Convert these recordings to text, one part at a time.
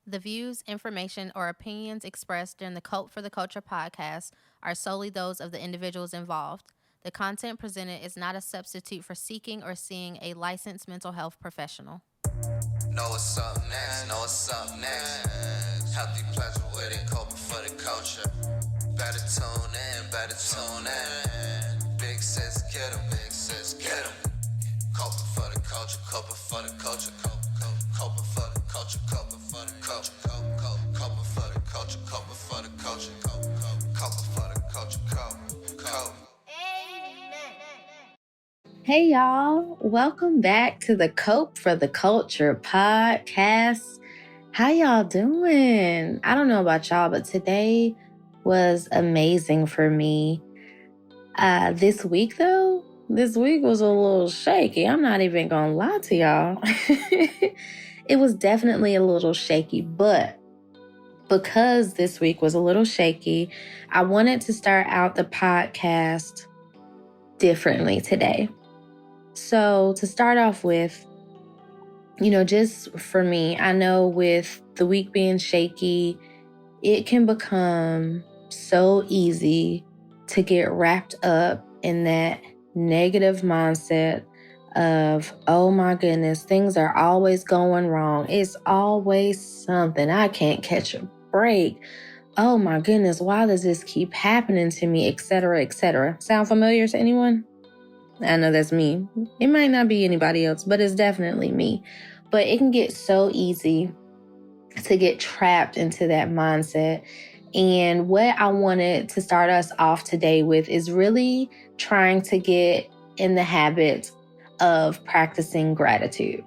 The views, information, or opinions expressed during the Cult for the Culture podcast are solely those of the individuals involved. The content presented is not a substitute for seeking or seeing a licensed mental health professional. Know what's up next, know what's up next. Healthy pleasure with it, coping for the culture. Better tune in, better tune in. Big sis, get 'em, big sis, get 'em. Coping for the culture, coping for the culture, coping for the culture, coping for the culture, coping for the culture, coping for the culture, coping for the culture, cope. Hey y'all, welcome back to the Cope for the Culture podcast. How y'all doing? I don't know about y'all, but today was amazing for me. This week was a little shaky. I'm not even gonna lie to y'all. It was definitely a little shaky, but because this week was a little shaky, I wanted to start out the podcast differently today. So to start off with, just for me, I know with the week being shaky, it can become so easy to get wrapped up in that negative mindset of, oh my goodness, things are always going wrong. It's always something. I can't catch a break. Oh my goodness, why does this keep happening to me, et cetera, et cetera. Sound familiar to anyone? I know that's me. It might not be anybody else, but it's definitely me. But it can get so easy to get trapped into that mindset. And what I wanted to start us off today with is really trying to get in the habit of practicing gratitude.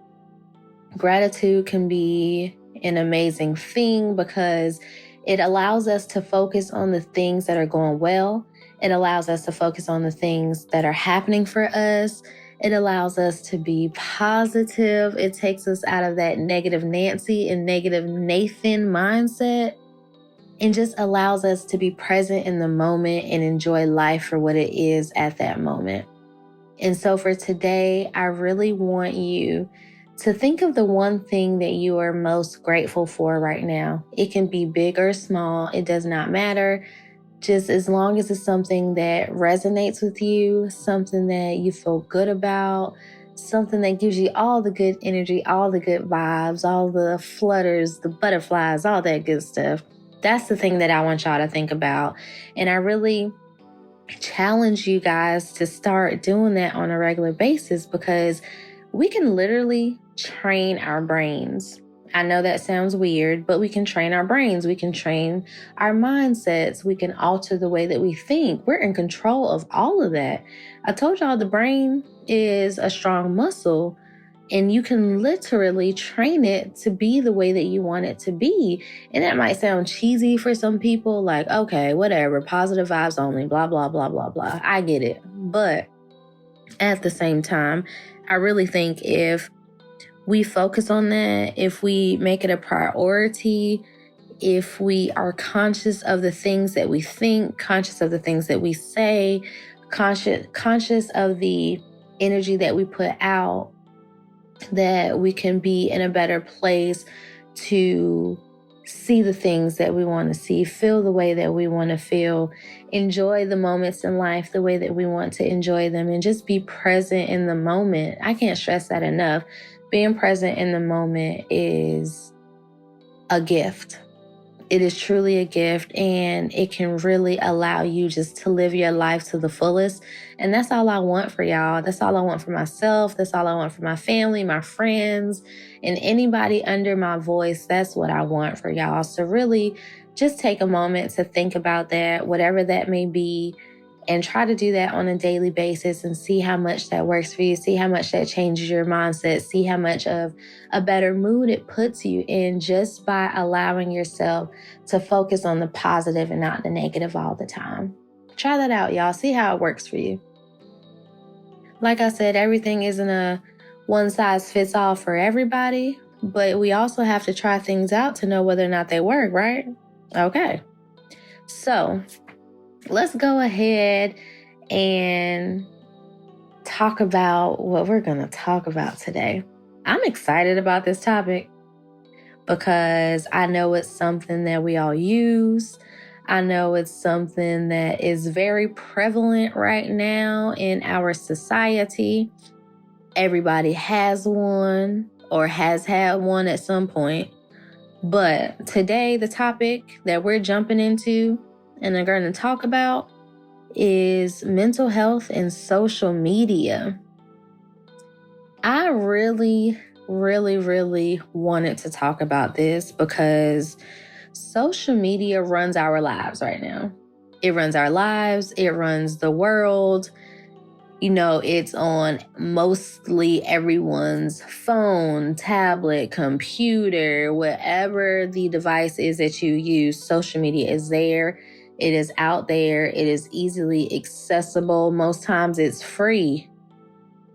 Gratitude can be an amazing thing because it allows us to focus on the things that are going well. It allows us to focus on the things that are happening for us. It allows us to be positive. It takes us out of that negative Nancy and negative Nathan mindset and just allows us to be present in the moment and enjoy life for what it is at that moment. And so for today, I really want you to think of the one thing that you are most grateful for right now. It can be big or small. It does not matter. Just as long as it's something that resonates with you, something that you feel good about, something that gives you all the good energy, all the good vibes, all the flutters, the butterflies, all that good stuff. That's the thing that I want y'all to think about. And I really challenge you guys to start doing that on a regular basis because we can literally train our brains. I know that sounds weird, but we can train our brains. We can train our mindsets. We can alter the way that we think. We're in control of all of that. I told y'all the brain is a strong muscle and you can literally train it to be the way that you want it to be. And that might sound cheesy for some people, like, okay, whatever, positive vibes only, blah, blah, blah, blah, blah. I get it. But at the same time, I really think if we focus on that, if we make it a priority, if we are conscious of the things that we think, conscious of the things that we say, conscious of the energy that we put out, that we can be in a better place to see the things that we want to see, feel the way that we want to feel, enjoy the moments in life the way that we want to enjoy them, and just be present in the moment. I can't stress that enough. Being present in the moment is a gift. It is truly a gift, and it can really allow you just to live your life to the fullest. And that's all I want for y'all. That's all I want for myself. That's all I want for my family, my friends, and anybody under my voice. That's what I want for y'all. So really just take a moment to think about that, whatever that may be, and try to do that on a daily basis and see how much that works for you. See how much that changes your mindset. See how much of a better mood it puts you in just by allowing yourself to focus on the positive and not the negative all the time. Try that out, y'all. See how it works for you. Like I said, everything isn't a one size fits all for everybody, but we also have to try things out to know whether or not they work, right? Okay. So let's go ahead and talk about what we're going to talk about today. I'm excited about this topic. because I know it's something that we all use. I know it's something that is very prevalent right now in our society. Everybody has one or has had one at some point. But today, the topic that we're jumping into and are going to talk about is mental health and social media. I really wanted to talk about this because social media runs our lives right now. It runs our lives. It runs the world. It's on mostly everyone's phone, tablet, computer, whatever the device is that you use. Social media is there. It is out there. It is easily accessible. Most times it's free,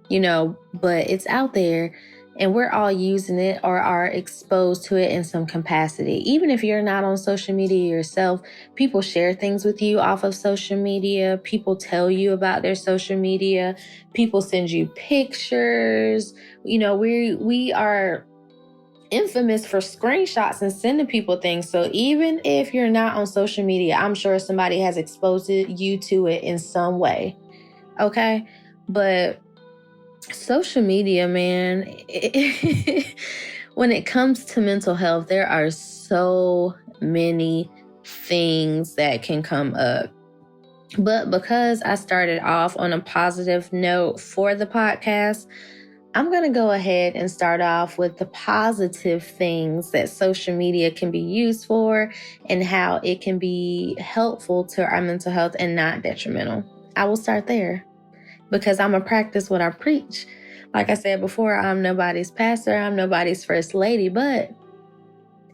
but it's out there. And we're all using it or are exposed to it in some capacity. Even if you're not on social media yourself, people share things with you off of social media. People tell you about their social media. People send you pictures. We are infamous for screenshots and sending people things. So even if you're not on social media, I'm sure somebody has exposed you to it in some way. Okay? But social media, man, when it comes to mental health, there are so many things that can come up. But because I started off on a positive note for the podcast, I'm going to go ahead and start off with the positive things that social media can be used for and how it can be helpful to our mental health and not detrimental. I will start there, because I'm going to practice what I preach. Like I said before, I'm nobody's pastor, I'm nobody's first lady, but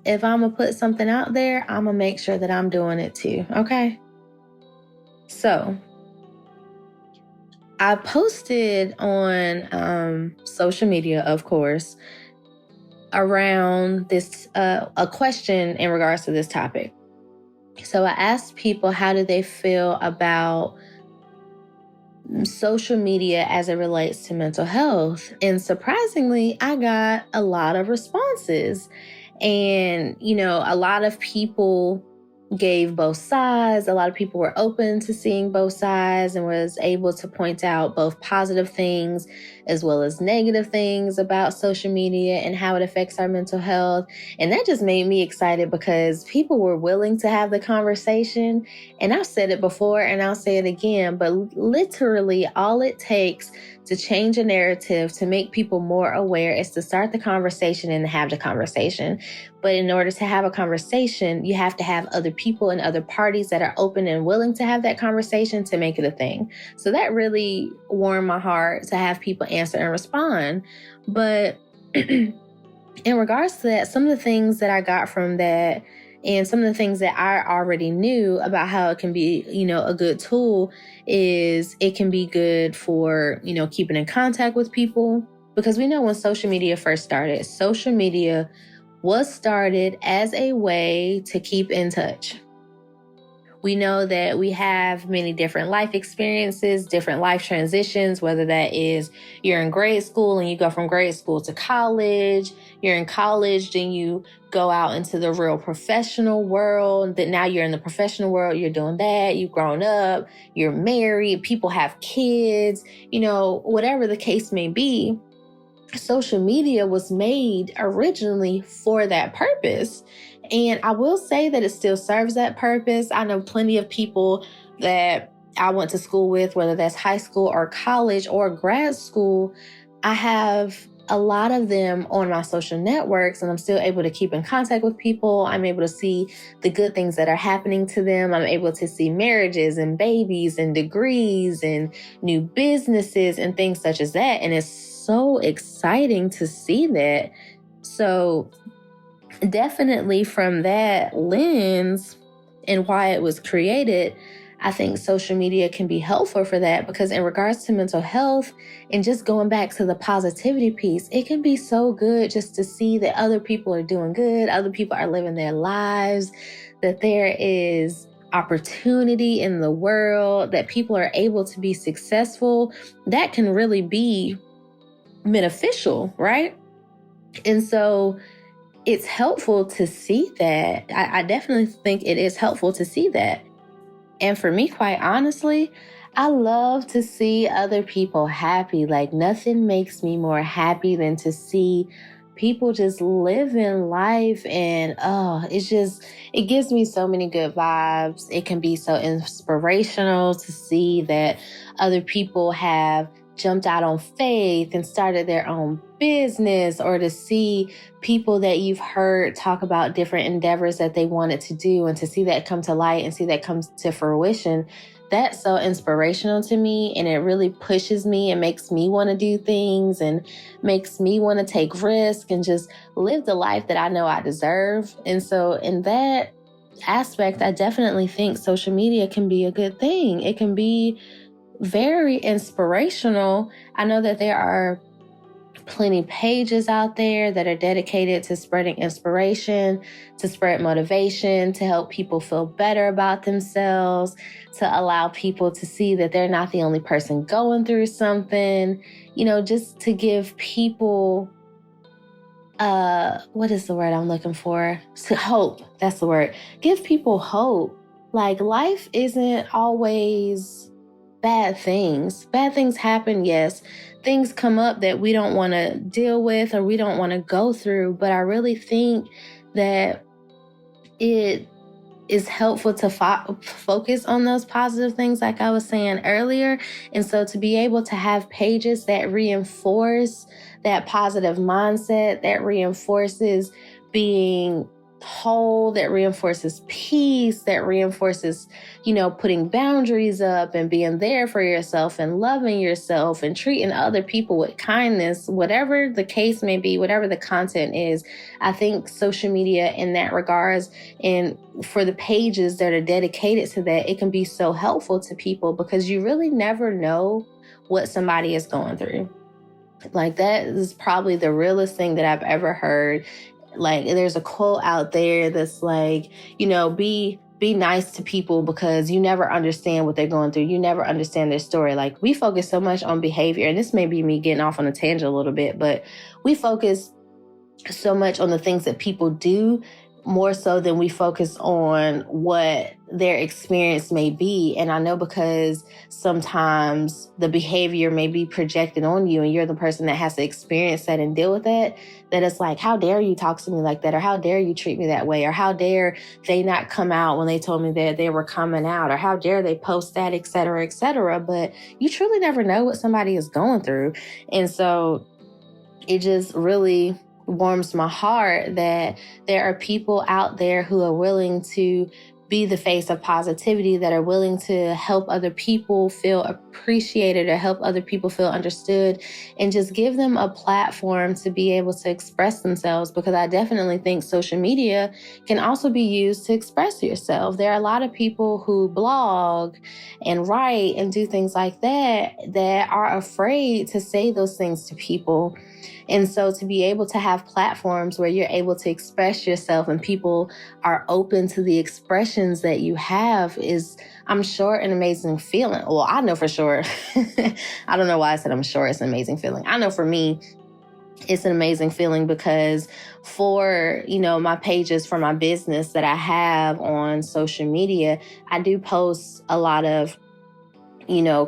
if I'm going to put something out there, I'm going to make sure that I'm doing it too, okay? So, I posted on social media, of course, around this, a question in regards to this topic. So I asked people, how do they feel about social media as it relates to mental health? And surprisingly, I got a lot of responses. And, a lot of people gave both sides. A lot of people were open to seeing both sides and was able to point out both positive things as well as negative things about social media and how it affects our mental health. And that just made me excited because people were willing to have the conversation. And I've said it before and I'll say it again, but literally all it takes to change a narrative, to make people more aware, is to start the conversation and have the conversation. But in order to have a conversation, you have to have other people and other parties that are open and willing to have that conversation to make it a thing. So that really warmed my heart to have people answer and respond. But in regards to that, some of the things that I got from that and some of the things that I already knew about how it can be, a good tool is it can be good for, keeping in contact with people. Because we know when social media first started, social media was started as a way to keep in touch. We know that we have many different life experiences, different life transitions, whether that is you're in grade school and you go from grade school to college, you're in college, then you go out into the real professional world, that now you're in the professional world, you're doing that, you've grown up, you're married, people have kids, whatever the case may be. Social media was made originally for that purpose. And I will say that it still serves that purpose. I know plenty of people that I went to school with, whether that's high school or college or grad school. I have a lot of them on my social networks, and I'm still able to keep in contact with people. I'm able to see the good things that are happening to them. I'm able to see marriages and babies and degrees and new businesses and things such as that. And it's so exciting to see that. So definitely from that lens and why it was created, I think social media can be helpful for that, because in regards to mental health and just going back to the positivity piece, it can be so good just to see that other people are doing good, other people are living their lives, that there is opportunity in the world, that people are able to be successful. That can really be beneficial, right? And so it's helpful to see that. I definitely think it is helpful to see that. And for me, quite honestly, I love to see other people happy. Like, nothing makes me more happy than to see people just living life. And it gives me so many good vibes. It can be so inspirational to see that other people have jumped out on faith and started their own business, or to see people that you've heard talk about different endeavors that they wanted to do, and to see that come to light and see that come to fruition. That's so inspirational to me, and it really pushes me and makes me want to do things and makes me want to take risks and just live the life that I know I deserve. And so in that aspect, I definitely think social media can be a good thing. It can be very inspirational. I know that there are plenty pages out there that are dedicated to spreading inspiration, to spread motivation, to help people feel better about themselves, to allow people to see that they're not the only person going through something, just to give people, what is the word I'm looking for? Hope. That's the word. Give people hope. Like, life isn't always bad things. Bad things happen, yes. Things come up that we don't want to deal with or we don't want to go through. But I really think that it is helpful to focus on those positive things, like I was saying earlier. And so to be able to have pages that reinforce that positive mindset, that reinforces being whole, that reinforces peace, that reinforces, putting boundaries up and being there for yourself and loving yourself and treating other people with kindness, whatever the case may be, whatever the content is. I think social media in that regards, and for the pages that are dedicated to that, it can be so helpful to people, because you really never know what somebody is going through. Like, that is probably the realest thing that I've ever heard. Like, there's a quote out there that's like, be nice to people because you never understand what they're going through. You never understand their story. Like, we focus so much on behavior, and this may be me getting off on a tangent a little bit, but we focus so much on the things that people do, more so than we focus on what their experience may be. And I know, because sometimes the behavior may be projected on you and you're the person that has to experience that and deal with that it's like, how dare you talk to me like that? Or how dare you treat me that way? Or how dare they not come out when they told me that they were coming out? Or how dare they post that, et cetera, et cetera. But you truly never know what somebody is going through. And so it just really warms my heart that there are people out there who are willing to be the face of positivity, that are willing to help other people feel appreciated or help other people feel understood, and just give them a platform to be able to express themselves. Because I definitely think social media can also be used to express yourself. There are a lot of people who blog and write and do things like that are afraid to say those things to people. And so to be able to have platforms where you're able to express yourself and people are open to the expressions that you have is, I'm sure, an amazing feeling. Well, I know for sure. I don't know why I said I'm sure it's an amazing feeling. I know for me, it's an amazing feeling, because for, my pages for my business that I have on social media, I do post a lot of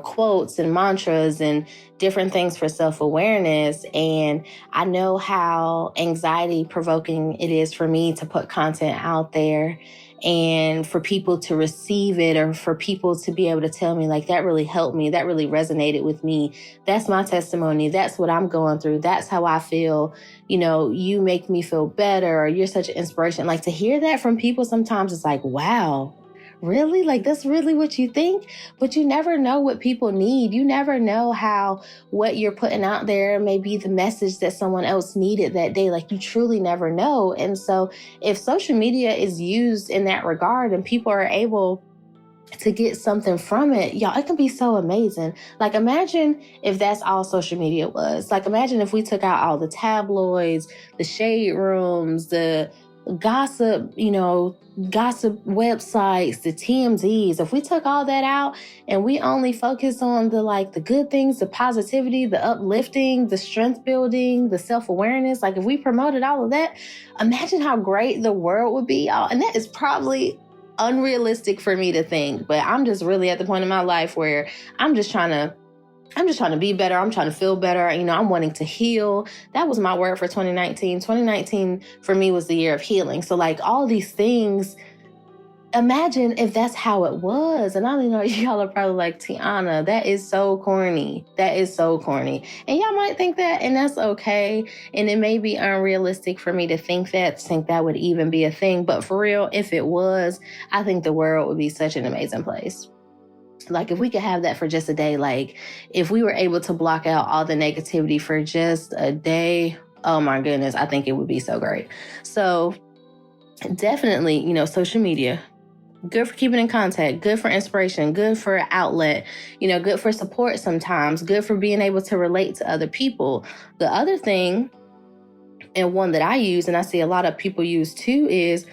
quotes and mantras and different things for self-awareness. And I know how anxiety provoking it is for me to put content out there and for people to receive it, or for people to be able to tell me, like, that really helped me, that really resonated with me. That's my testimony. That's what I'm going through. That's how I feel. You make me feel better, or you're such an inspiration. Like, to hear that from people sometimes it's like, wow, really? Like, that's really what you think? But you never know what people need. You never know how what you're putting out there may be the message that someone else needed that day. Like, you truly never know. And so if social media is used in that regard and people are able to get something from it, y'all, it can be so amazing. Like, imagine if that's all social media was. Like, imagine if we took out all the tabloids, the shade rooms, the gossip, gossip websites, the TMZs, if we took all that out and we only focus on the good things, the positivity, the uplifting, the strength building, the self-awareness, if we promoted all of that, imagine how great the world would be, y'all. And that is probably unrealistic for me to think, but I'm just really at the point in my life where I'm just trying to be better. I'm trying to feel better. I'm wanting to heal. That was my word for 2019. 2019 for me was the year of healing. So all these things, imagine if that's how it was. And I know y'all are probably like, Tiana, that is so corny. That is so corny. And y'all might think that, and that's okay. And it may be unrealistic for me to think that would even be a thing. But for real, if it was, I think the world would be such an amazing place. If we could have that for just a day, if we were able to block out all the negativity for just a day, oh my goodness, I think it would be so great. So definitely, social media, good for keeping in contact, good for inspiration, good for outlet, good for support sometimes, good for being able to relate to other people. The other thing, and one that I use and I see a lot of people use too, is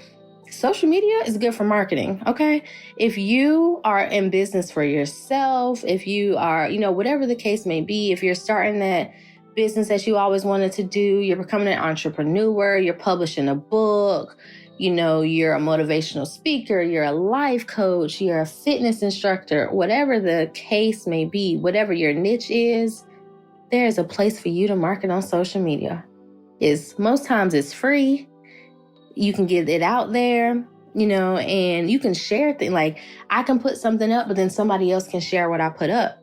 social media is good for marketing, okay? If you are in business for yourself, if you are, whatever the case may be, if you're starting that business that you always wanted to do, you're becoming an entrepreneur, you're publishing a book, you're a motivational speaker, you're a life coach, you're a fitness instructor, whatever the case may be, whatever your niche is, there's a place for you to market on social media. Most times it's free. You can get it out there, and you can share things. I can put something up, but then somebody else can share what I put up.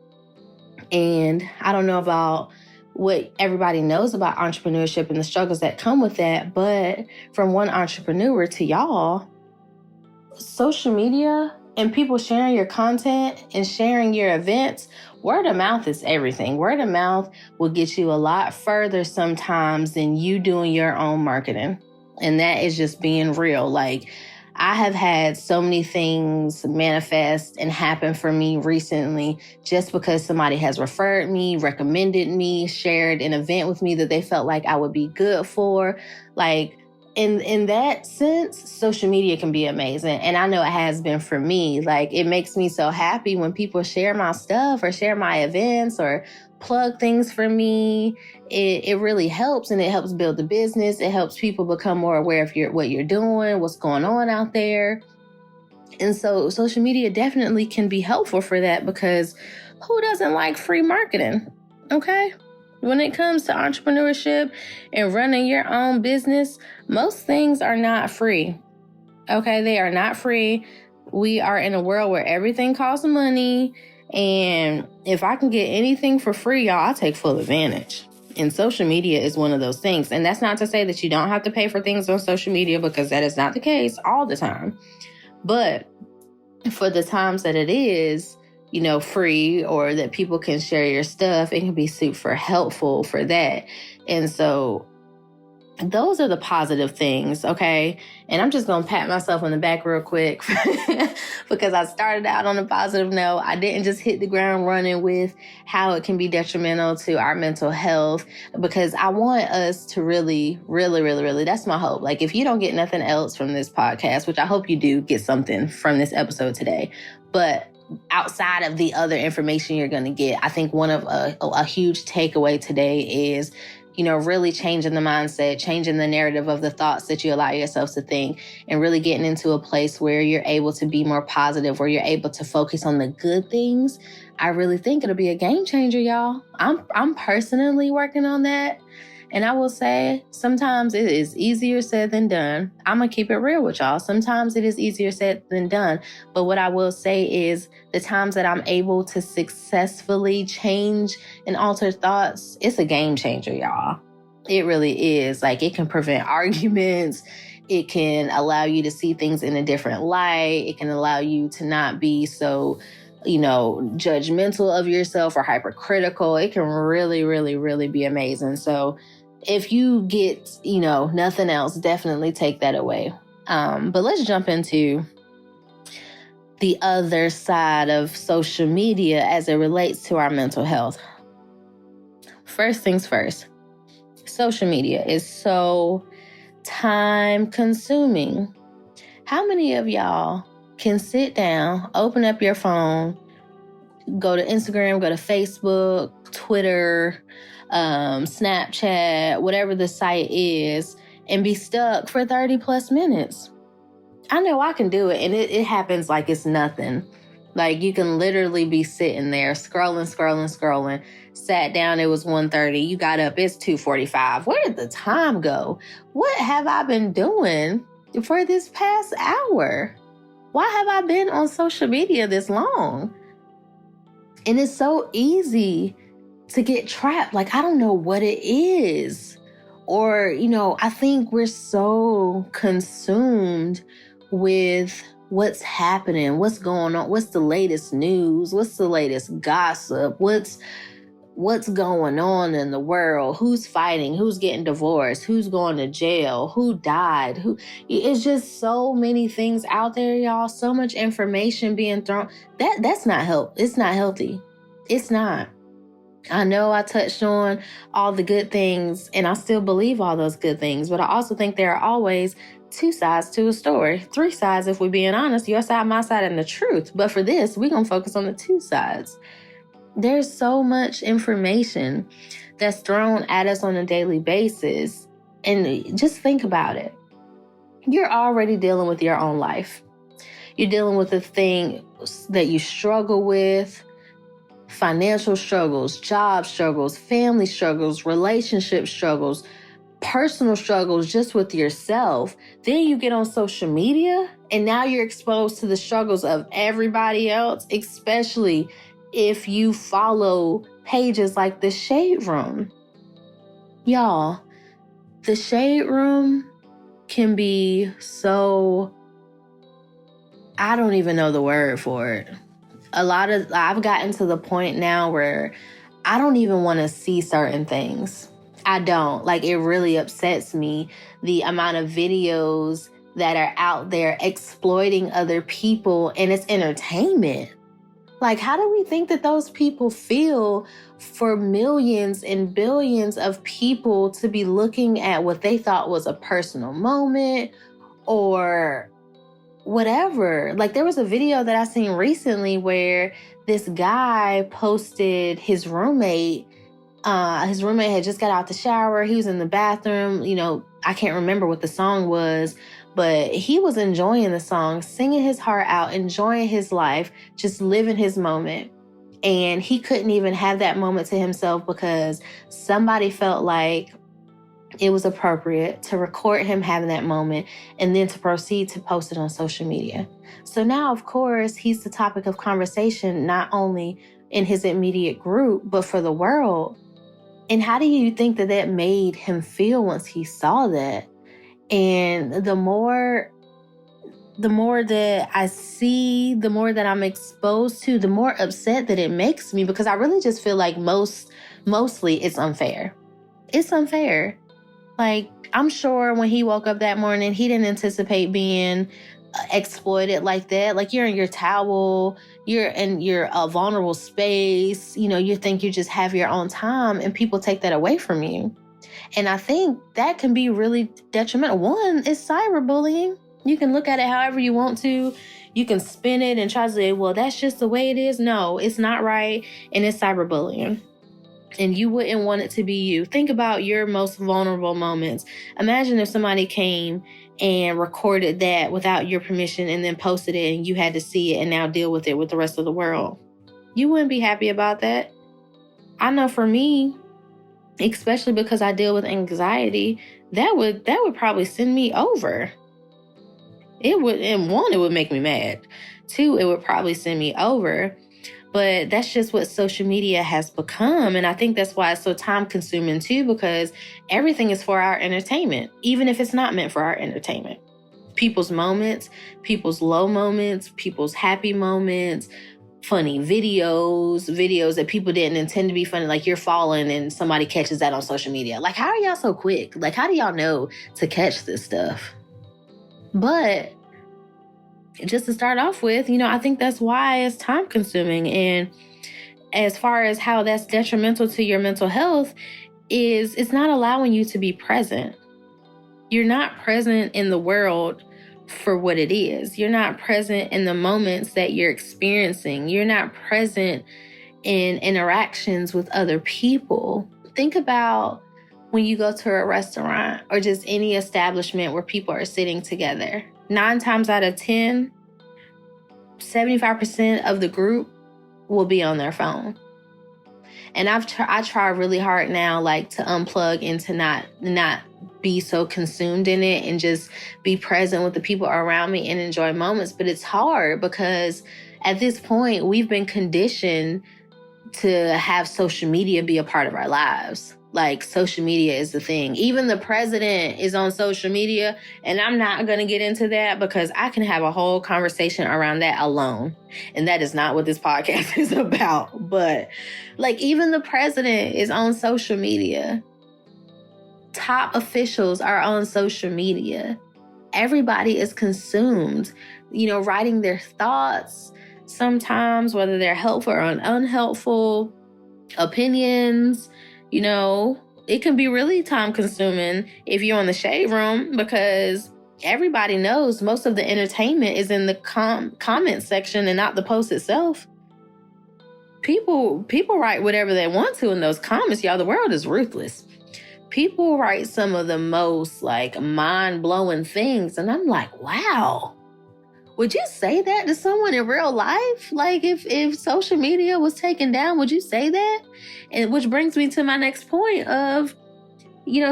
And I don't know about what everybody knows about entrepreneurship and the struggles that come with that, but from one entrepreneur to y'all, social media and people sharing your content and sharing your events, word of mouth is everything. Word of mouth will get you a lot further sometimes than you doing your own marketing. And that is just being real. I have had so many things manifest and happen for me recently just because somebody has referred me, recommended me, shared an event with me that they felt like I would be good for. In that sense, social media can be amazing. And I know it has been for me. It makes me so happy when people share my stuff or share my events or plug things for me. It really helps, and it helps build the business. It helps people become more aware of what you're doing, what's going on out there. And so social media definitely can be helpful for that, because who doesn't like free marketing? Okay? When it comes to entrepreneurship and running your own business, most things are not free. Okay? They are not free. We are in a world where everything costs money. And if I can get anything for free, y'all, I'll take full advantage. And social media is one of those things. And that's not to say that you don't have to pay for things on social media, because that is not the case all the time. But for the times that it is, free, or that people can share your stuff, it can be super helpful for that. And so those are the positive things, okay? And I'm just going to pat myself on the back real quick because I started out on a positive note. I didn't just hit the ground running with how it can be detrimental to our mental health, because I want us to really, really, really, really, that's my hope. If you don't get nothing else from this podcast, which I hope you do get something from this episode today, but outside of the other information you're going to get, I think one of a huge takeaway today is, really changing the mindset, changing the narrative of the thoughts that you allow yourself to think, and really getting into a place where you're able to be more positive, where you're able to focus on the good things. I really think it'll be a game changer, y'all. I'm personally working on that. And I will say, sometimes it is easier said than done. I'm going to keep it real with y'all. Sometimes it is easier said than done. But what I will say is, the times that I'm able to successfully change and alter thoughts, it's a game changer, y'all. It really is. It can prevent arguments. It can allow you to see things in a different light. It can allow you to not be so judgmental of yourself or hypercritical. It can really, really, really be amazing. So if you get, nothing else, definitely take that away. But let's jump into the other side of social media as it relates to our mental health. First things first, social media is so time consuming. How many of y'all can sit down, open up your phone, go to Instagram, go to Facebook, Twitter, Snapchat, whatever the site is, and be stuck for 30 plus minutes? I know I can do it, and it happens like it's nothing. Like, you can literally be sitting there scrolling. Sat down, it was 1:30. You got up, it's 2:45. Where did the time go? What have I been doing for this past hour? Why have I been on social media this long? And it's so easy to get trapped. Like, I don't know what it is. Or, I think we're so consumed with what's happening, what's going on, what's the latest news, what's the latest gossip, what's going on in the world, who's fighting, who's getting divorced, who's going to jail, who died, it's just so many things out there, y'all, so much information being thrown. That's not it's not healthy. It's not. I know I touched on all the good things, and I still believe all those good things, but I also think there are always two sides to a story, three sides if we're being honest, your side, my side, and the truth. But for this, we're going to focus on the two sides. There's so much information that's thrown at us on a daily basis. And just think about it. You're already dealing with your own life. You're dealing with the thing that you struggle with, financial struggles, job struggles, family struggles, relationship struggles, personal struggles just with yourself. Then you get on social media and now you're exposed to the struggles of everybody else, especially if you follow pages like The Shade Room. Y'all, The Shade Room can be so, I don't even know the word for it. I've gotten to the point now where I don't even want to see certain things. I don't. Like, it really upsets me, the amount of videos that are out there exploiting other people, and it's entertainment. Like, how do we think that those people feel for millions and billions of people to be looking at what they thought was a personal moment or whatever? Like, there was a video that I seen recently where this guy posted his roommate. His roommate had just got out the shower. He was in the bathroom. I can't remember what the song was, but he was enjoying the song, singing his heart out, enjoying his life, just living his moment. And he couldn't even have that moment to himself because somebody felt like it was appropriate to record him having that moment and then to proceed to post it on social media. So now, of course, he's the topic of conversation, not only in his immediate group, but for the world. And how do you think that made him feel once he saw that? And the more that I see, the more that I'm exposed to, the more upset that it makes me, because I really just feel like mostly it's unfair. It's unfair. Like, I'm sure when he woke up that morning, he didn't anticipate being exploited like that. Like, you're in your towel, you're in your vulnerable space, you think you just have your own time, and people take that away from you. And I think that can be really detrimental. One is cyberbullying. You can look at it however you want to. You can spin it and try to say, well, that's just the way it is. No, it's not right. And it's cyberbullying. And you wouldn't want it to be you. Think about your most vulnerable moments. Imagine if somebody came and recorded that without your permission and then posted it and you had to see it and now deal with it with the rest of the world. You wouldn't be happy about that. I know for me, especially because I deal with anxiety, that would probably send me over. It would make me mad. Two, it would probably send me over. But that's just what social media has become. And I think that's why it's so time consuming too, because everything is for our entertainment, even if it's not meant for our entertainment. People's moments, people's low moments, people's happy moments, funny videos that people didn't intend to be funny. Like, you're falling and somebody catches that on social media. Like, how are y'all so quick? Like, how do y'all know to catch this stuff? But just to start off with, I think that's why it's time consuming. And as far as how that's detrimental to your mental health is, it's not allowing you to be present. You're not present in the world for what it is. You're not present in the moments that you're experiencing. You're not present in interactions with other people. Think about when you go to a restaurant or just any establishment where people are sitting together. 9 times out of 10, 75% of the group will be on their phone. And I try really hard now, like, to unplug and to not be so consumed in it and just be present with the people around me and enjoy moments. But it's hard because at this point, we've been conditioned to have social media be a part of our lives. Like, social media is the thing. Even the president is on social media, and I'm not going to get into that because I can have a whole conversation around that alone. And that is not what this podcast is about. But, like, even the president is on social media. Top officials are on social media. Everybody is consumed, writing their thoughts sometimes, whether they're helpful or unhelpful, opinions. It can be really time consuming if you're on the shade room because everybody knows most of the entertainment is in the comment section and not the post itself. People write whatever they want to in those comments, y'all. The world is ruthless. People write some of the most mind-blowing things. And I'm like, wow, would you say that to someone in real life? Like, if social media was taken down, would you say that? And which brings me to my next point of,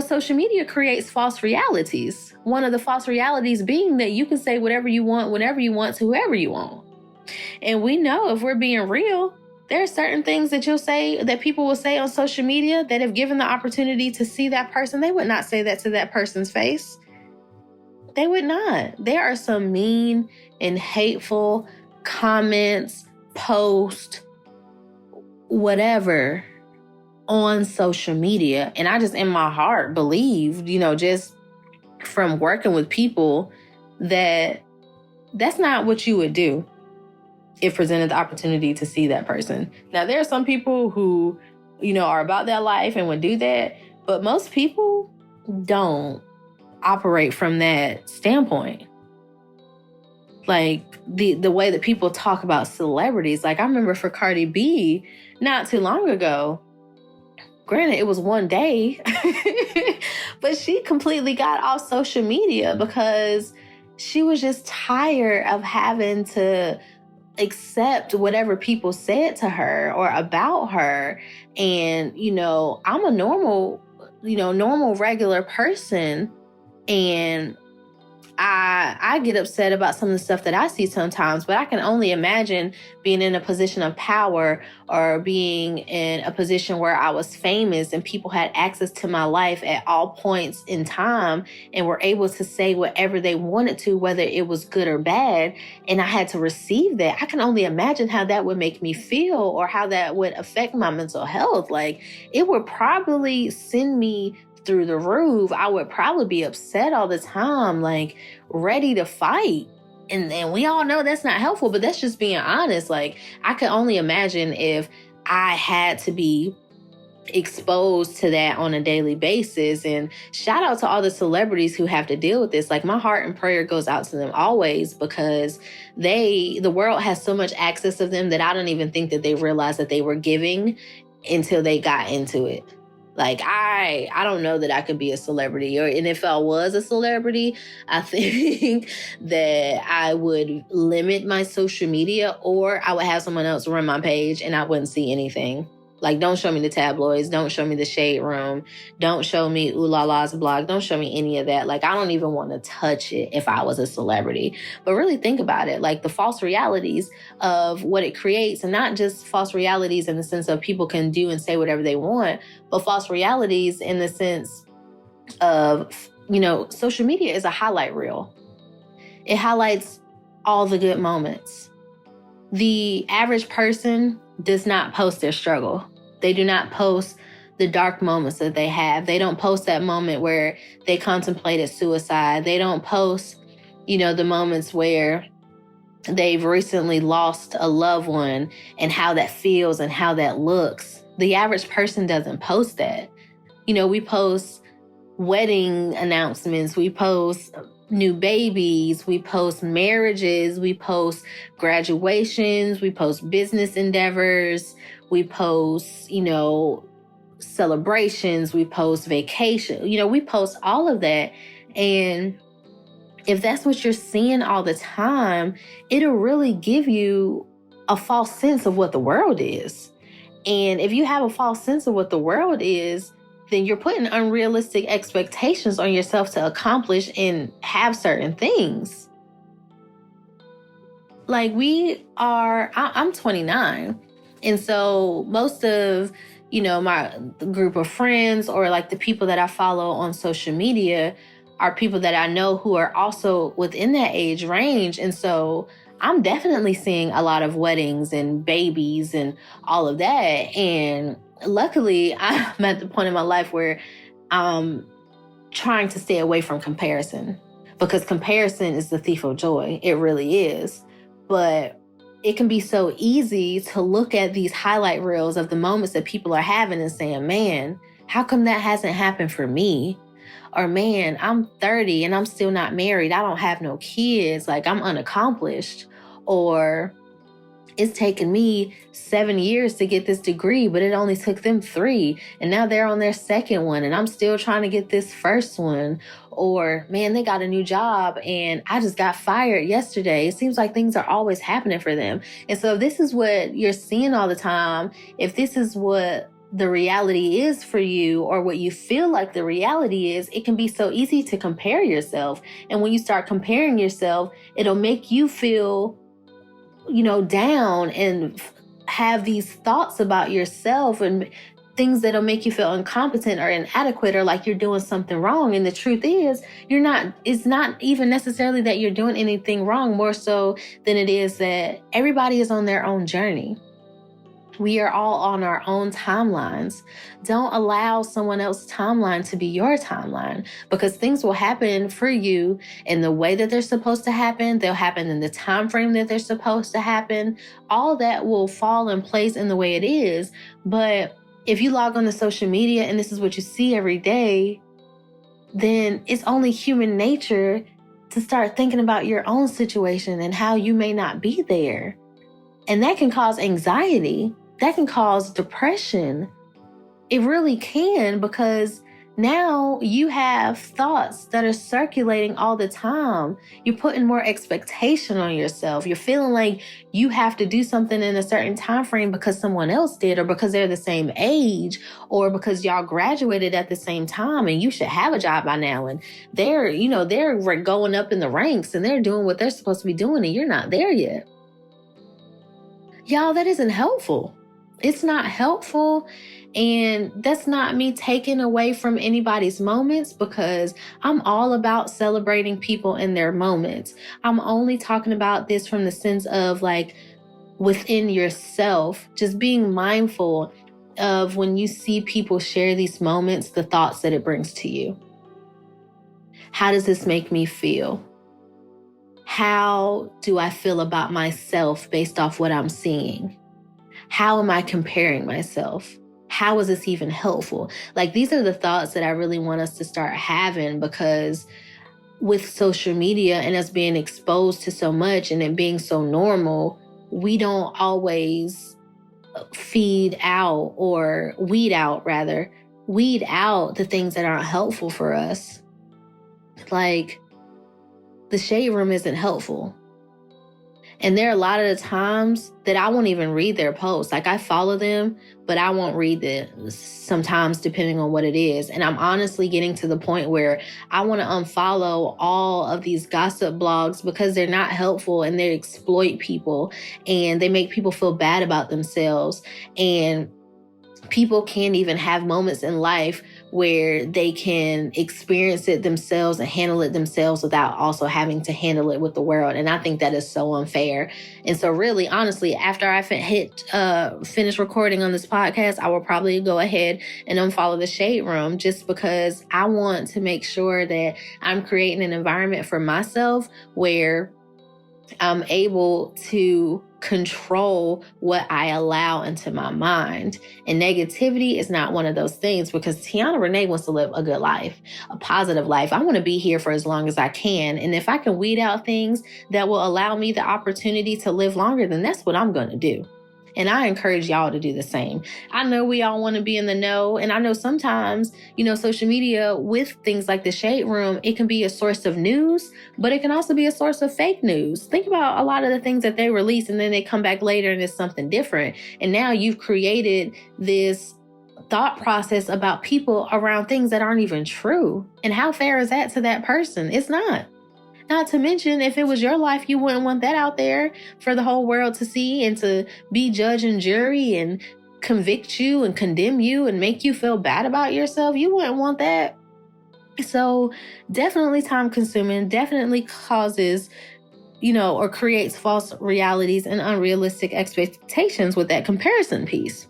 social media creates false realities. One of the false realities being that you can say whatever you want, whenever you want, to whoever you want. And we know, if we're being real, there are certain things that you'll say, that people will say on social media, that if given the opportunity to see that person, they would not say that to that person's face. They would not. There are some mean and hateful comments, posts, whatever on social media. And I just, in my heart, believe, just from working with people, that that's not what you would do if presented the opportunity to see that person. Now, there are some people who, are about their life and would do that, but most people don't operate from that standpoint. Like, the way that people talk about celebrities. Like, I remember for Cardi B, not too long ago, granted, it was one day, but she completely got off social media because she was just tired of having to accept whatever people said to her or about her. And, I'm a normal, regular person. And I get upset about some of the stuff that I see sometimes, but I can only imagine being in a position of power or being in a position where I was famous and people had access to my life at all points in time and were able to say whatever they wanted to, whether it was good or bad. And I had to receive that. I can only imagine how that would make me feel or how that would affect my mental health. Like, it would probably send me through the roof. I would probably be upset all the time, like ready to fight. And we all know that's not helpful, but that's just being honest. Like, I could only imagine if I had to be exposed to that on a daily basis. And shout out to all the celebrities who have to deal with this. Like, my heart and prayer goes out to them always, because the world has so much access of them that I don't even think that they realized that they were giving until they got into it. Like, I don't know that I could be a celebrity, and if I was a celebrity, I think that I would limit my social media, or I would have someone else run my page and I wouldn't see anything. Like, don't show me the tabloids. Don't show me the shade room. Don't show me Ooh La La's blog. Don't show me any of that. Like, I don't even want to touch it if I was a celebrity. But really think about it. Like, the false realities of what it creates, and not just false realities in the sense of people can do and say whatever they want, but false realities in the sense of, social media is a highlight reel. It highlights all the good moments. The average person does not post their struggle. They do not post the dark moments that they have. They don't post that moment where they contemplated suicide. They don't post, the moments where they've recently lost a loved one and how that feels and how that looks. The average person doesn't post that. We post wedding announcements, we post new babies, we post marriages, we post graduations, we post business endeavors, we post, celebrations, we post vacation, we post all of that. And if that's what you're seeing all the time, it'll really give you a false sense of what the world is. And if you have a false sense of what the world is, then you're putting unrealistic expectations on yourself to accomplish and have certain things. Like I'm 29. And so most of, my group of friends or like the people that I follow on social media are people that I know who are also within that age range. And so I'm definitely seeing a lot of weddings and babies and all of that. And luckily, I'm at the point in my life where I'm trying to stay away from comparison, because comparison is the thief of joy. It really is. But it can be so easy to look at these highlight reels of the moments that people are having and saying, man, how come that hasn't happened for me? Or, man, I'm 30 and I'm still not married. I don't have no kids. Like, I'm unaccomplished. Or it's taken me 7 years to get this degree, but it only took them 3. And now they're on their second one and I'm still trying to get this first one. Or, man, they got a new job and I just got fired yesterday. It seems like things are always happening for them. And so if this is what you're seeing all the time, if this is what the reality is for you, or what you feel like the reality is, it can be so easy to compare yourself. And when you start comparing yourself, it'll make you feel, down and have these thoughts about yourself and things that'll make you feel incompetent or inadequate or like you're doing something wrong. And the truth is, it's not even necessarily that you're doing anything wrong, more so than it is that everybody is on their own journey. We are all on our own timelines. Don't allow someone else's timeline to be your timeline, because things will happen for you in the way that they're supposed to happen. They'll happen in the time frame that they're supposed to happen. All that will fall in place in the way it is. But if you log on to social media and this is what you see every day, then it's only human nature to start thinking about your own situation and how you may not be there. And that can cause anxiety. That can cause depression. It really can, because now you have thoughts that are circulating all the time. You're putting more expectation on yourself. You're feeling like you have to do something in a certain time frame because someone else did, or because they're the same age, or because y'all graduated at the same time and you should have a job by now. And they're going up in the ranks and they're doing what they're supposed to be doing and you're not there yet. Y'all, that isn't helpful. It's not helpful. And that's not me taking away from anybody's moments, because I'm all about celebrating people in their moments. I'm only talking about this from the sense of like within yourself, just being mindful of when you see people share these moments, the thoughts that it brings to you. How does this make me feel? How do I feel about myself based off what I'm seeing? How am I comparing myself? How is this even helpful? Like, these are the thoughts that I really want us to start having, because with social media and us being exposed to so much and it being so normal, we don't always weed out the things that aren't helpful for us. Like, the shade room isn't helpful. And there are a lot of the times that I won't even read their posts. Like, I follow them, but I won't read them sometimes, depending on what it is. And I'm honestly getting to the point where I want to unfollow all of these gossip blogs, because they're not helpful and they exploit people and they make people feel bad about themselves. And people can't even have moments in life where they can experience it themselves and handle it themselves without also having to handle it with the world. And I think that is so unfair. And so really, honestly, after I finish recording on this podcast, I will probably go ahead and unfollow the Shade Room, just because I want to make sure that I'm creating an environment for myself where I'm able to control what I allow into my mind. And negativity is not one of those things, because Tiana Renee wants to live a good life, a positive life. I want to be here for as long as I can. And if I can weed out things that will allow me the opportunity to live longer, then that's what I'm going to do. And I encourage y'all to do the same. I know we all want to be in the know. And I know sometimes, social media with things like the Shade Room, it can be a source of news, but it can also be a source of fake news. Think about a lot of the things that they release and then they come back later and it's something different. And now you've created this thought process about people around things that aren't even true. And how fair is that to that person? It's not. Not to mention, if it was your life, you wouldn't want that out there for the whole world to see and to be judge and jury and convict you and condemn you and make you feel bad about yourself. You wouldn't want that. So definitely time consuming, definitely causes, or creates false realities and unrealistic expectations with that comparison piece.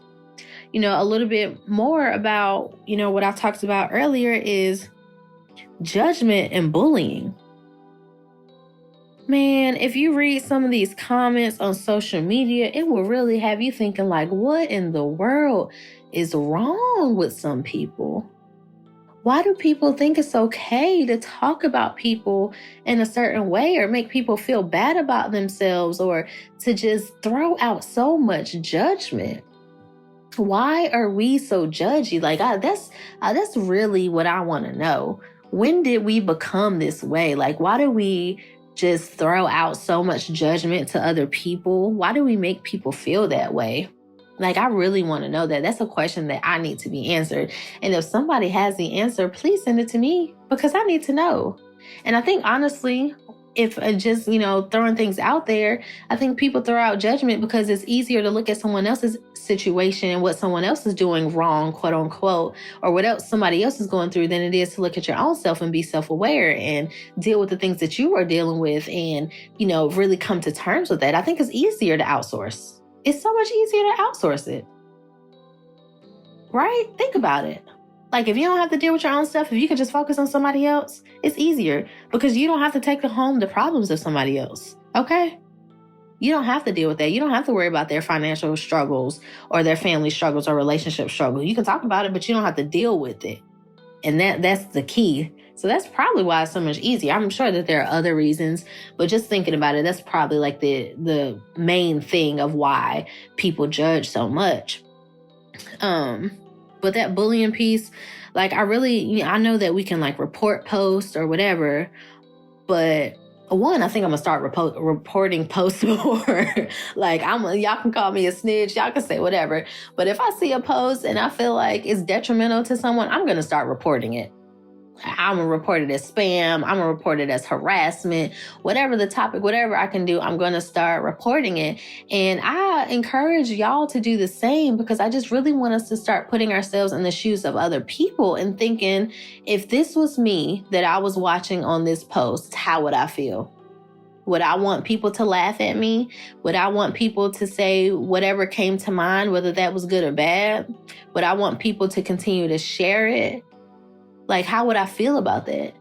A little bit more about, what I talked about earlier is judgment and bullying. Man, if you read some of these comments on social media, it will really have you thinking like, what in the world is wrong with some people? Why do people think it's okay to talk about people in a certain way or make people feel bad about themselves or to just throw out so much judgment? Why are we so judgy? Like, that's really what I want to know. When did we become this way? Like, why do we just throw out so much judgment to other people? Why do we make people feel that way? Like, I really want to know that. That's a question that I need to be answered. And if somebody has the answer, please send it to me because I need to know. And I think, honestly, if just, throwing things out there, I think people throw out judgment because it's easier to look at someone else's situation and what someone else is doing wrong, quote unquote, or what else somebody else is going through than it is to look at your own self and be self-aware and deal with the things that you are dealing with and, really come to terms with that. I think it's easier to outsource. It's so much easier to outsource it. Right? Think about it. Like, if you don't have to deal with your own stuff, if you can just focus on somebody else, it's easier because you don't have to take home the problems of somebody else. Okay? You don't have to deal with that. You don't have to worry about their financial struggles or their family struggles or relationship struggles. You can talk about it, but you don't have to deal with it. And that's the key. So that's probably why it's so much easier. I'm sure that there are other reasons, but just thinking about it, that's probably like the main thing of why people judge so much. But that bullying piece, like, I know that we can like report posts or whatever, but one, I think I'm gonna start reporting posts more. Like, y'all can call me a snitch, y'all can say whatever. But if I see a post and I feel like it's detrimental to someone, I'm gonna start reporting it. I'm going to report it as spam. I'm going to report it as harassment, whatever the topic, whatever I can do, I'm going to start reporting it. And I encourage y'all to do the same because I just really want us to start putting ourselves in the shoes of other people and thinking, if this was me that I was watching on this post, how would I feel? Would I want people to laugh at me? Would I want people to say whatever came to mind, whether that was good or bad? Would I want people to continue to share it? Like, how would I feel about that?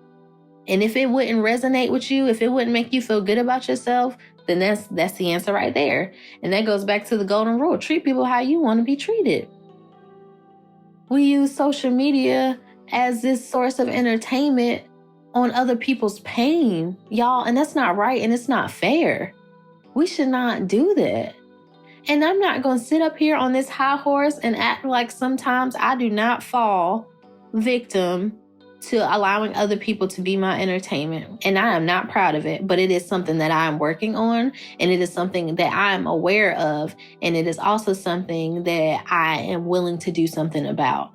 And if it wouldn't resonate with you, if it wouldn't make you feel good about yourself, then that's the answer right there. And that goes back to the golden rule. Treat people how you want to be treated. We use social media as this source of entertainment on other people's pain, y'all. And that's not right. And it's not fair. We should not do that. And I'm not going to sit up here on this high horse and act like sometimes I do not fall victim to allowing other people to be my entertainment. And I am not proud of it, but it is something that I am working on, and it is something that I am aware of, and it is also something that I am willing to do something about.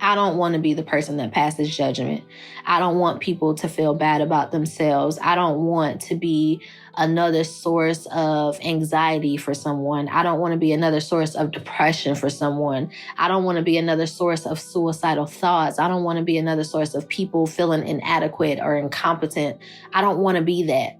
I don't want to be the person that passes judgment. I don't want people to feel bad about themselves. I don't want to be another source of anxiety for someone. I don't want to be another source of depression for someone. I don't want to be another source of suicidal thoughts. I don't want to be another source of people feeling inadequate or incompetent. I don't want to be that.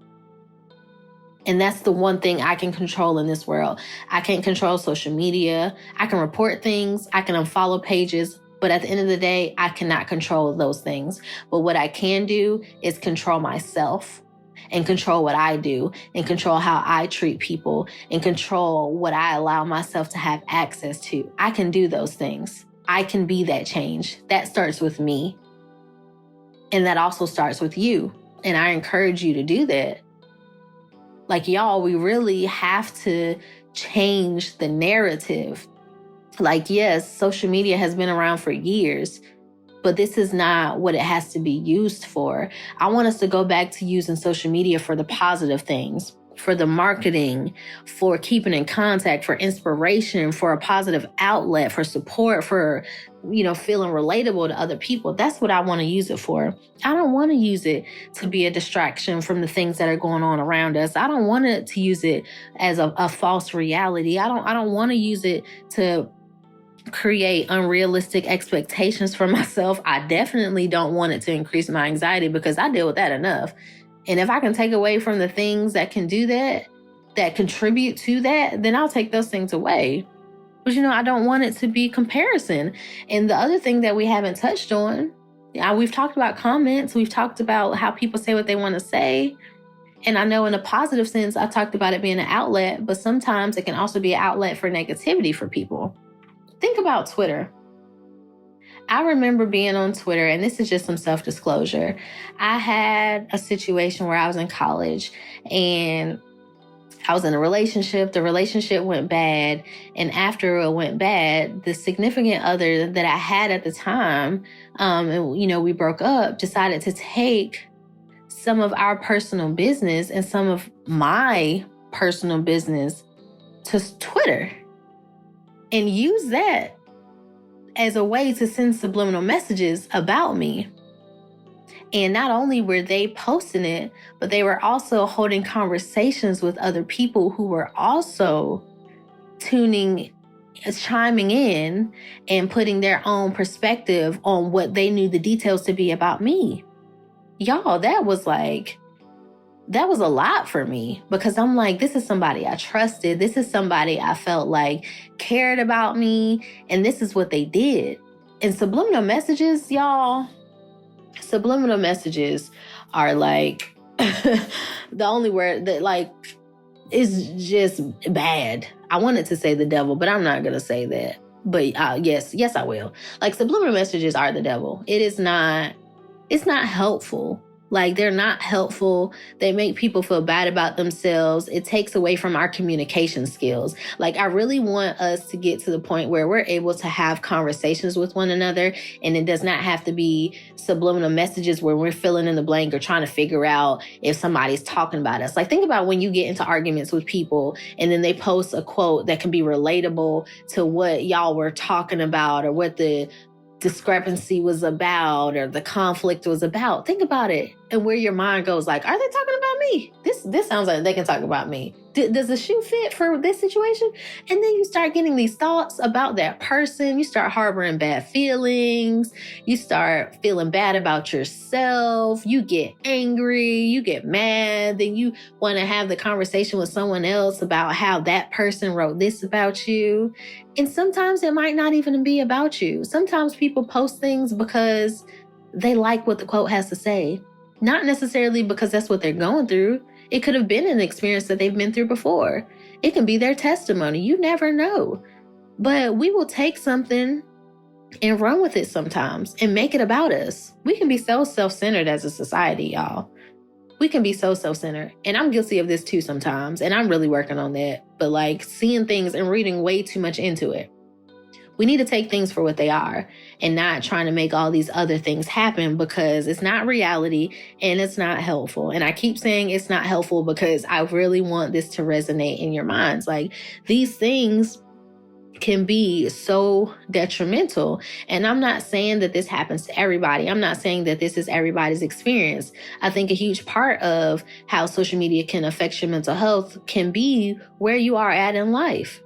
And that's the one thing I can control in this world. I can't control social media. I can report things. I can unfollow pages. But at the end of the day, I cannot control those things. But what I can do is control myself. and control what I do and control how I treat people and control what I allow myself to have access to. I can do those things. I can be that change. That starts with me. And that also starts with you. And I encourage you to do that. Like, y'all, we really have to change the narrative. Like, yes, social media has been around for years, but this is not what it has to be used for. I want us to go back to using social media for the positive things, for the marketing, for keeping in contact, for inspiration, for a positive outlet, for support, for, feeling relatable to other people. That's what I want to use it for. I don't want to use it to be a distraction from the things that are going on around us. I don't want to use it as a false reality. I don't want to use it to create unrealistic expectations for myself. I definitely don't want it to increase my anxiety because I deal with that enough. And if I can take away from the things that can do that, that contribute to that, then I'll take those things away. But, I don't want it to be comparison. And the other thing that we haven't touched on, we've talked about comments. We've talked about how people say what they want to say. And I know in a positive sense, I talked about it being an outlet, but sometimes it can also be an outlet for negativity for people. Think about Twitter. I remember being on Twitter, and this is just some self-disclosure. I had a situation where I was in college and I was in a relationship. The relationship went bad. And after it went bad, the significant other that I had at the time, we broke up, decided to take some of our personal business and some of my personal business to Twitter and use that as a way to send subliminal messages about me. And not only were they posting it, but they were also holding conversations with other people who were also chiming in and putting their own perspective on what they knew the details to be about me. Y'all, that was a lot for me because I'm like, this is somebody I trusted. This is somebody I felt like cared about me. And this is what they did. And subliminal messages, y'all, subliminal messages are like the only word that is just bad. I wanted to say the devil, but I'm not going to say that. But yes, I will. Subliminal messages are the devil. It's not helpful. They're not helpful. They make people feel bad about themselves. It takes away from our communication skills. I really want us to get to the point where we're able to have conversations with one another. And it does not have to be subliminal messages where we're filling in the blank or trying to figure out if somebody's talking about us. Think about when you get into arguments with people and then they post a quote that can be relatable to what y'all were talking about or what the discrepancy was about or the conflict was about. Think about it and where your mind goes are they talking about me? This sounds like they can talk about me. Does the shoe fit for this situation? And then you start getting these thoughts about that person. You start harboring bad feelings. You start feeling bad about yourself. You get angry. You get mad. Then you want to have the conversation with someone else about how that person wrote this about you. And sometimes it might not even be about you. Sometimes people post things because they like what the quote has to say. Not necessarily because that's what they're going through. It could have been an experience that they've been through before. It can be their testimony. You never know. But we will take something and run with it sometimes and make it about us. We can be so self-centered as a society, y'all. We can be so self-centered. And I'm guilty of this too sometimes. And I'm really working on that. But seeing things and reading way too much into it. We need to take things for what they are and not trying to make all these other things happen because it's not reality and it's not helpful. And I keep saying it's not helpful because I really want this to resonate in your minds. These things can be so detrimental. And I'm not saying that this happens to everybody. I'm not saying that this is everybody's experience. I think a huge part of how social media can affect your mental health can be where you are at in life.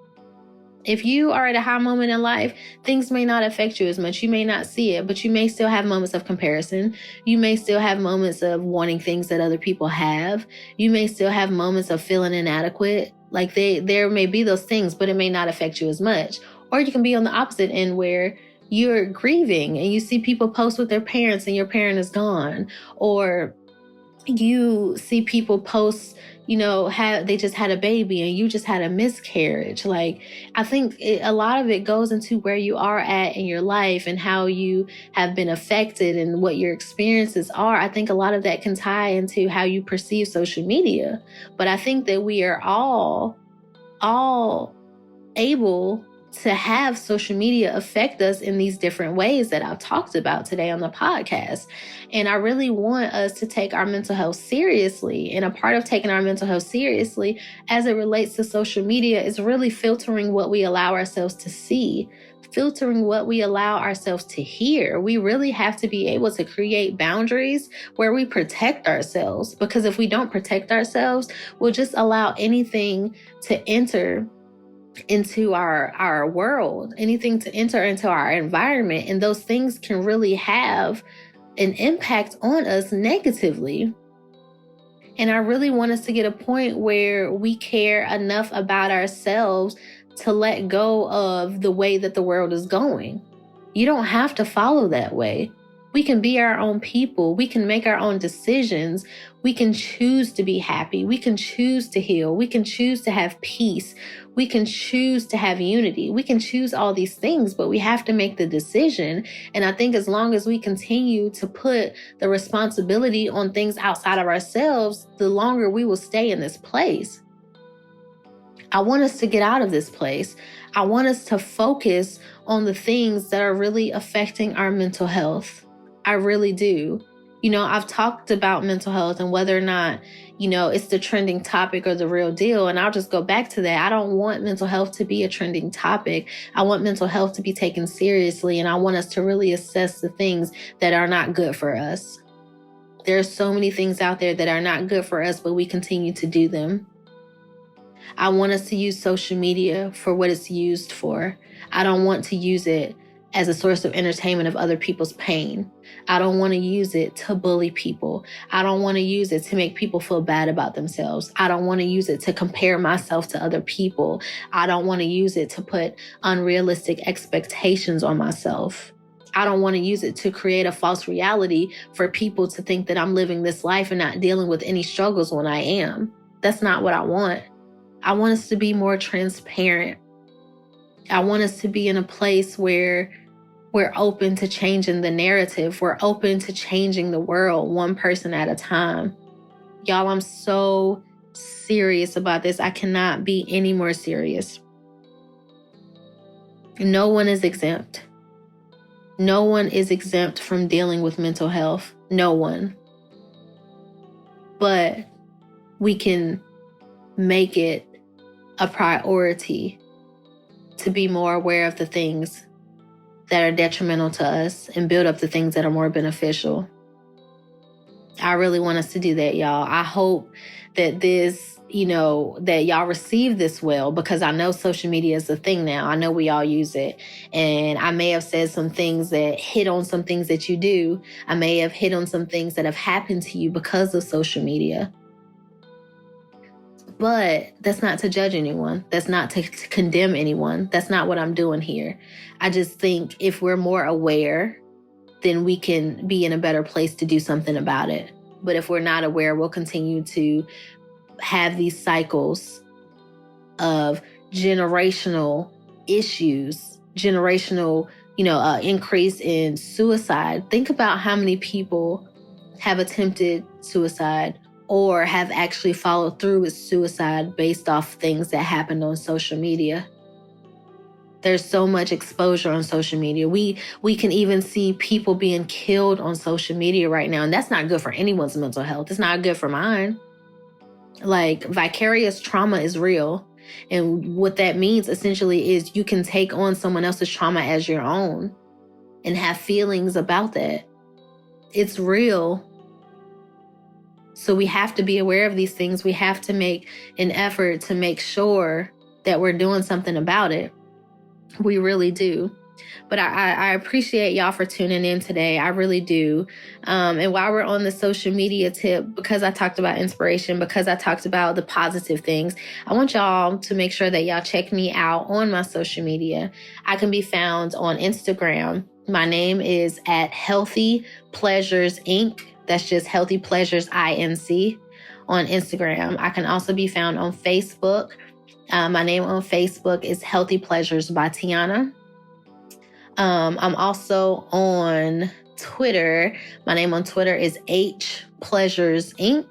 If you are at a high moment in life, things may not affect you as much. You may not see it, but you may still have moments of comparison. You may still have moments of wanting things that other people have. You may still have moments of feeling inadequate. There may be those things, but it may not affect you as much. Or you can be on the opposite end where you're grieving and you see people post with their parents and your parent is gone. Or you see people post, they just had a baby and you just had a miscarriage. Like, I think a lot of it goes into where you are at in your life and how you have been affected and what your experiences are. I think a lot of that can tie into how you perceive social media. But I think that we are all able to have social media affect us in these different ways that I've talked about today on the podcast. And I really want us to take our mental health seriously. And a part of taking our mental health seriously as it relates to social media is really filtering what we allow ourselves to see, filtering what we allow ourselves to hear. We really have to be able to create boundaries where we protect ourselves, because if we don't protect ourselves, we'll just allow anything to enter into our world, anything to enter into our environment. And those things can really have an impact on us negatively. And I really want us to get a point where we care enough about ourselves to let go of the way that the world is going. You don't have to follow that way. We can be our own people. We can make our own decisions. We can choose to be happy. We can choose to heal. We can choose to have peace. We can choose to have unity. We can choose all these things, but we have to make the decision. And I think as long as we continue to put the responsibility on things outside of ourselves, the longer we will stay in this place. I want us to get out of this place. I want us to focus on the things that are really affecting our mental health. I really do. I've talked about mental health and whether or not, it's the trending topic or the real deal. And I'll just go back to that. I don't want mental health to be a trending topic. I want mental health to be taken seriously. And I want us to really assess the things that are not good for us. There are so many things out there that are not good for us, but we continue to do them. I want us to use social media for what it's used for. I don't want to use it as a source of entertainment of other people's pain. I don't want to use it to bully people. I don't want to use it to make people feel bad about themselves. I don't want to use it to compare myself to other people. I don't want to use it to put unrealistic expectations on myself. I don't want to use it to create a false reality for people to think that I'm living this life and not dealing with any struggles when I am. That's not what I want. I want us to be more transparent. I want us to be in a place where we're open to changing the narrative. We're open to changing the world one person at a time. Y'all, I'm so serious about this. I cannot be any more serious. No one is exempt. No one is exempt from dealing with mental health. No one. But we can make it a priority to be more aware of the things that are detrimental to us and build up the things that are more beneficial. I really want us to do that, y'all. I hope that this, that y'all receive this well, because I know social media is a thing now. I know we all use it. And I may have said some things that hit on some things that you do. I may have hit on some things that have happened to you because of social media. But that's not to judge anyone. That's not to condemn anyone. That's not what I'm doing here. I just think if we're more aware, then we can be in a better place to do something about it. But if we're not aware, we'll continue to have these cycles of generational issues, generational, increase in suicide. Think about how many people have attempted suicide or have actually followed through with suicide based off things that happened on social media. There's so much exposure on social media. We can even see people being killed on social media right now, and that's not good for anyone's mental health. It's not good for mine. Like, vicarious trauma is real. And what that means essentially is you can take on someone else's trauma as your own and have feelings about that. It's real. So we have to be aware of these things. We have to make an effort to make sure that we're doing something about it. We really do. But I appreciate y'all for tuning in today. I really do. And while we're on the social media tip, because I talked about inspiration, because I talked about the positive things, I want y'all to make sure that y'all check me out on my social media. I can be found on Instagram. My name is @Healthy Pleasures Inc. That's just Healthy Pleasures INC on Instagram. I can also be found on Facebook. My name on Facebook is Healthy Pleasures by Tiana. I'm also on Twitter. My name on Twitter is H Pleasures Inc.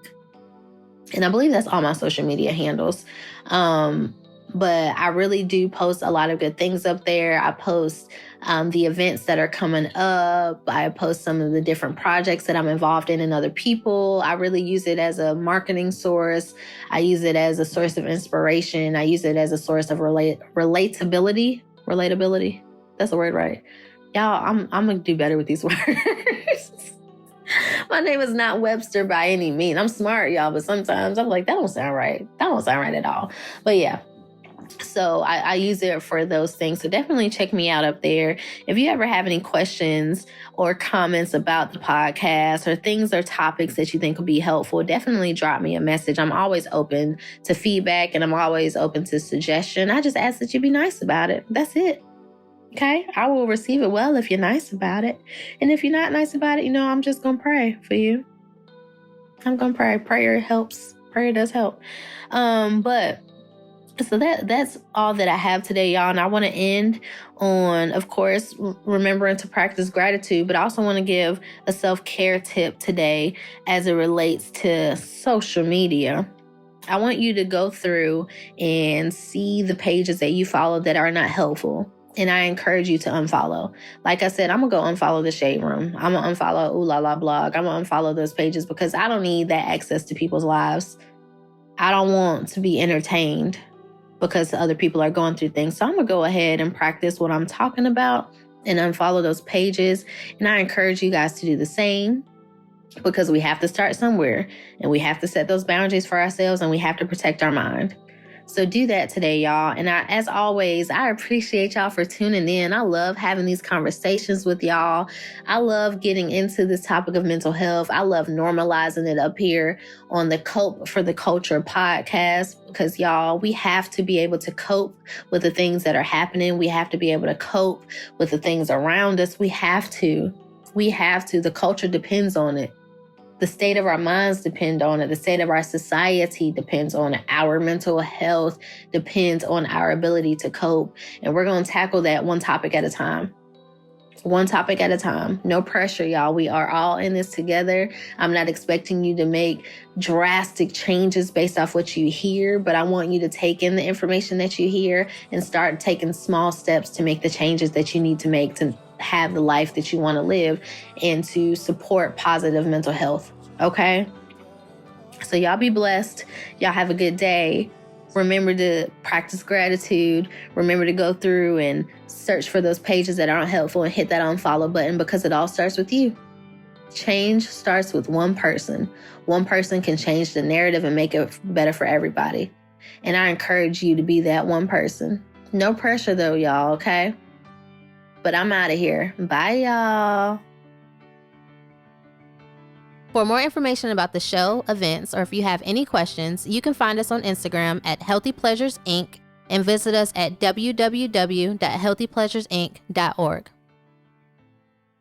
And I believe that's all my social media handles. But I really do post a lot of good things up there. I post the events that are coming up. I post some of the different projects that I'm involved in and other people. I really use it as a marketing source. I use it as a source of inspiration. I use it as a source of relatability. Relatability. That's the word, right? Y'all, I'm going to do better with these words. My name is not Webster by any means. I'm smart, y'all, but sometimes I'm like, that don't sound right. That don't sound right at all. But yeah. So I use it for those things. So definitely check me out up there. If you ever have any questions or comments about the podcast or things or topics that you think would be helpful, definitely drop me a message. I'm always open to feedback and I'm always open to suggestion. I just ask that you be nice about it. That's it. Okay? I will receive it well if you're nice about it. And if you're not nice about it, I'm just going to pray for you. I'm going to pray. Prayer helps. Prayer does help. So that's all that I have today, y'all. And I want to end on, of course, remembering to practice gratitude, but I also want to give a self-care tip today as it relates to social media. I want you to go through and see the pages that you follow that are not helpful. And I encourage you to unfollow. Like I said, I'm going to go unfollow the Shade Room. I'm going to unfollow Ooh La La Blog. I'm going to unfollow those pages because I don't need that access to people's lives. I don't want to be entertained because other people are going through things. So I'm going to go ahead and practice what I'm talking about and unfollow those pages. And I encourage you guys to do the same because we have to start somewhere and we have to set those boundaries for ourselves and we have to protect our mind. So do that today, y'all. And as always, I appreciate y'all for tuning in. I love having these conversations with y'all. I love getting into this topic of mental health. I love normalizing it up here on the Cope for the Culture podcast because, y'all, we have to be able to cope with the things that are happening. We have to be able to cope with the things around us. We have to. The culture depends on it. The state of our minds depend on it. The state of our society depends on it. Our mental health depends on our ability to cope. And we're going to tackle that one topic at a time. One topic at a time. No pressure, y'all. We are all in this together. I'm not expecting you to make drastic changes based off what you hear, but I want you to take in the information that you hear and start taking small steps to make the changes that you need to make to have the life that you want to live and to support positive mental health. Okay? So y'all be blessed. Y'all have a good day. Remember to practice gratitude. Remember to go through and search for those pages that aren't helpful and hit that unfollow button because it all starts with you. Change starts with one person. One person can change the narrative and make it better for everybody. And I encourage you to be that one person. No pressure though, y'all, okay? But I'm out of here. Bye, y'all. For more information about the show, events, or if you have any questions, you can find us on Instagram at Healthy Pleasures Inc. and visit us at www.healthypleasuresinc.org.